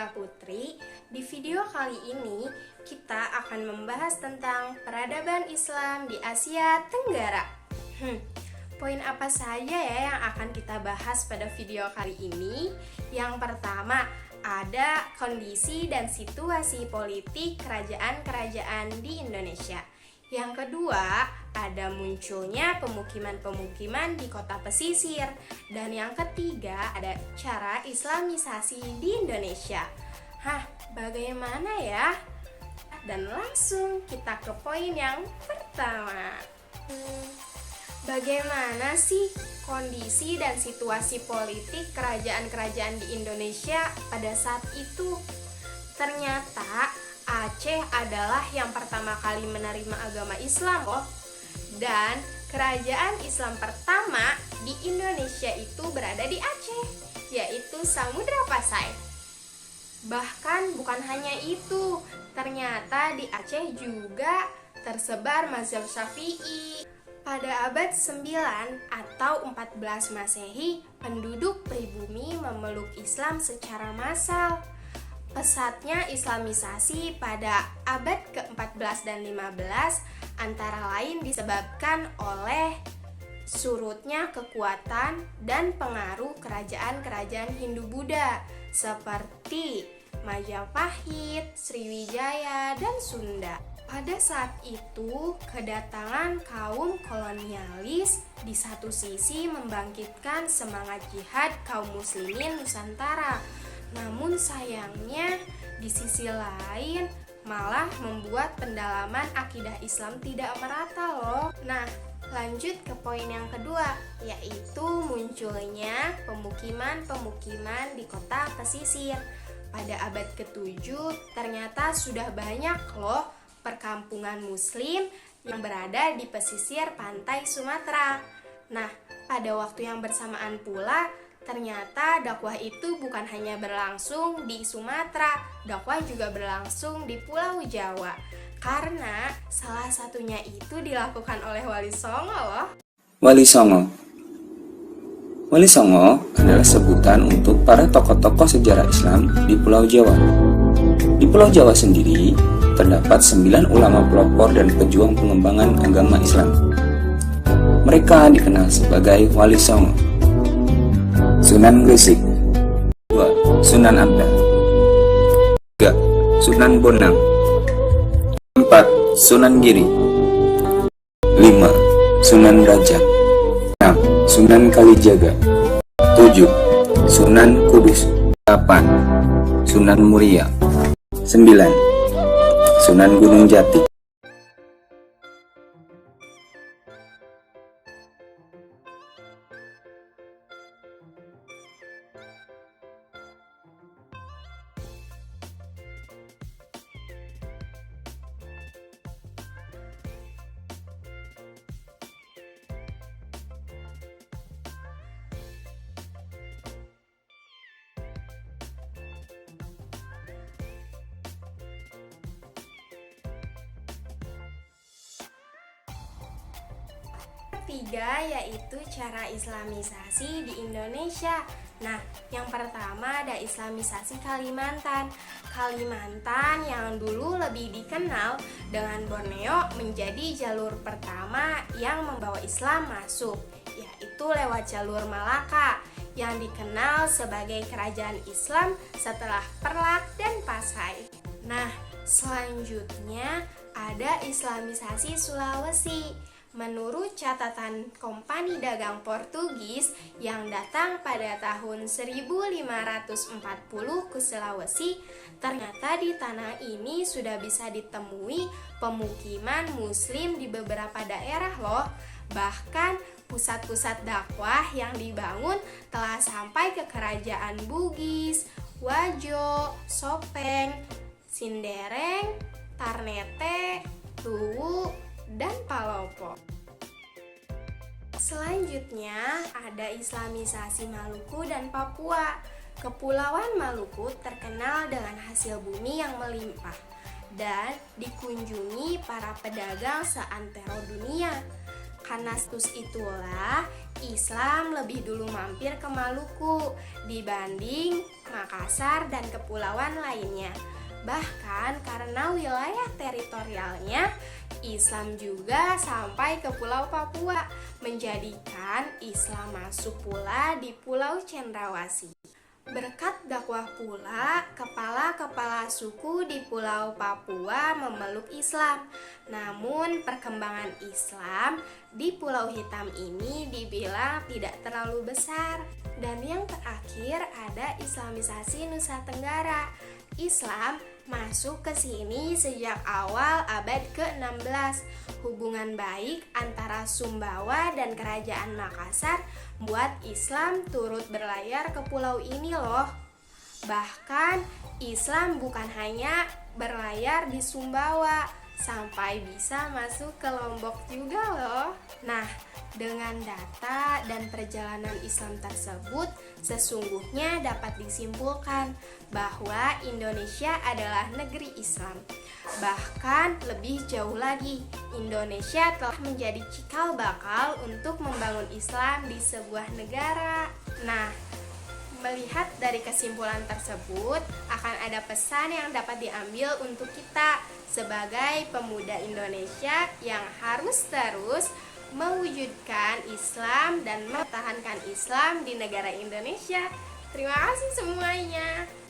Eka Putri. Di video kali ini kita akan membahas tentang peradaban Islam di Asia Tenggara. Poin apa saja ya yang akan kita bahas pada video kali ini? Yang pertama, ada kondisi dan situasi politik kerajaan-kerajaan di Indonesia. Yang kedua, ada munculnya pemukiman-pemukiman di kota pesisir. Dan yang ketiga, ada cara Islamisasi di Indonesia. Bagaimana ya? Dan langsung kita ke poin yang pertama. Bagaimana sih kondisi dan situasi politik kerajaan-kerajaan di Indonesia pada saat itu? Ternyata Aceh adalah yang pertama kali menerima agama Islam loh. Dan kerajaan Islam pertama di Indonesia itu berada di Aceh, yaitu Samudra Pasai. Bahkan bukan hanya itu, ternyata di Aceh juga tersebar mazhab Syafi'i. Pada abad 9 atau 14 Masehi, penduduk pribumi memeluk Islam secara massal. Pesatnya Islamisasi pada abad ke-14 dan 15 antara lain disebabkan oleh surutnya kekuatan dan pengaruh kerajaan-kerajaan Hindu-Buddha seperti Majapahit, Sriwijaya, dan Sunda. Pada saat itu, kedatangan kaum kolonialis di satu sisi membangkitkan semangat jihad kaum muslimin Nusantara. Namun sayangnya, di sisi lain malah membuat pendalaman akidah Islam tidak merata loh. Nah, lanjut ke poin yang kedua, yaitu munculnya pemukiman-pemukiman di kota pesisir. Pada abad ke-7, ternyata sudah banyak loh perkampungan muslim yang berada di pesisir pantai Sumatera. Nah, pada waktu yang bersamaan pula, ternyata dakwah itu bukan hanya berlangsung di Sumatera, dakwah juga berlangsung di Pulau Jawa. Karena salah satunya itu dilakukan oleh Wali Songo loh. Wali Songo. Wali Songo adalah sebutan untuk para tokoh-tokoh sejarah Islam di Pulau Jawa. Di Pulau Jawa sendiri, terdapat 9 ulama pelopor dan pejuang pengembangan agama Islam. Mereka dikenal sebagai Wali Songo. Sunan Gresik, 2. Sunan Ampel, 3. Sunan Bonang, 4. Sunan Giri, 5. Sunan Derajat, 6. Sunan Kalijaga, 7. Sunan Kudus, 8. Sunan Muria, 9. Sunan Gunung Jati. Ketiga, yaitu cara Islamisasi di Indonesia. Nah, yang pertama ada Islamisasi Kalimantan. Kalimantan yang dulu lebih dikenal dengan Borneo menjadi jalur pertama yang membawa Islam masuk, yaitu lewat jalur Malaka yang dikenal sebagai kerajaan Islam setelah Perlak dan Pasai. Nah, selanjutnya ada Islamisasi Sulawesi. Menurut catatan Kompani Dagang Portugis yang datang pada tahun 1540 ke Sulawesi, ternyata di tanah ini sudah bisa ditemui pemukiman muslim di beberapa daerah loh. Bahkan pusat-pusat dakwah yang dibangun telah sampai ke kerajaan Bugis, Wajo, Sopeng, Sindereng, Tarnete, Luwu, dan Palopo. Selanjutnya ada Islamisasi Maluku dan Papua. Kepulauan Maluku terkenal dengan hasil bumi yang melimpah dan dikunjungi para pedagang seantero dunia. Karena status itulah Islam lebih dulu mampir ke Maluku dibanding Makassar dan kepulauan lainnya. Bahkan karena wilayah teritorialnya, Islam juga sampai ke Pulau Papua, menjadikan Islam masuk pula di Pulau Cendrawasih. Berkat dakwah pula, kepala-kepala suku di Pulau Papua memeluk Islam. Namun perkembangan Islam di Pulau Hitam ini dibilang tidak terlalu besar. Dan yang terakhir ada Islamisasi Nusa Tenggara. Islam masuk ke sini sejak awal abad ke-16. Hubungan baik antara Sumbawa dan Kerajaan Makassar buat Islam turut berlayar ke pulau ini loh. Bahkan Islam bukan hanya berlayar di Sumbawa, sampai bisa masuk ke Lombok juga loh. Nah, dengan data dan perjalanan Islam tersebut, sesungguhnya dapat disimpulkan bahwa Indonesia adalah negeri Islam. Bahkan lebih jauh lagi, Indonesia telah menjadi cikal bakal untuk membangun Islam di sebuah negara. Nah, melihat dari kesimpulan tersebut, akan ada pesan yang dapat diambil untuk kita sebagai pemuda Indonesia yang harus terus mewujudkan Islam dan mempertahankan Islam di negara Indonesia. Terima kasih semuanya.